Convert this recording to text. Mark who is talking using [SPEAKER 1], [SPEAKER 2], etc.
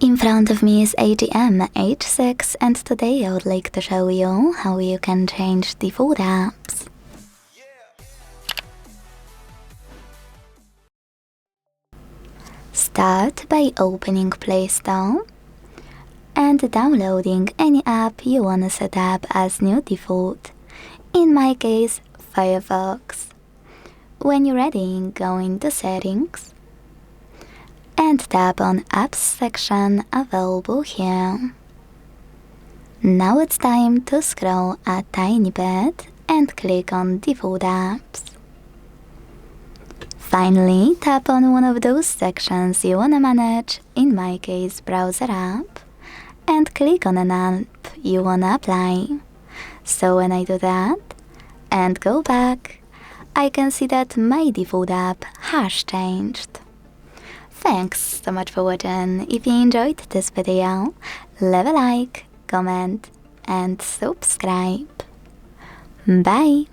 [SPEAKER 1] In front of me is AGM H6, and today I would like to show you how you can change default apps. Start by opening Play Store and downloading any app you wanna set up as new default. In my case, Firefox. When you're ready, go into Settings and tap on Apps section available here. Now it's time to scroll a tiny bit and click on Default Apps. Finally, tap on one of those sections you wanna manage, in my case Browser App, and click on an app you wanna apply. So when I do that and go back, I can see that my default app has changed. Thanks so much for watching. If you enjoyed this video, leave a like, comment and subscribe. Bye!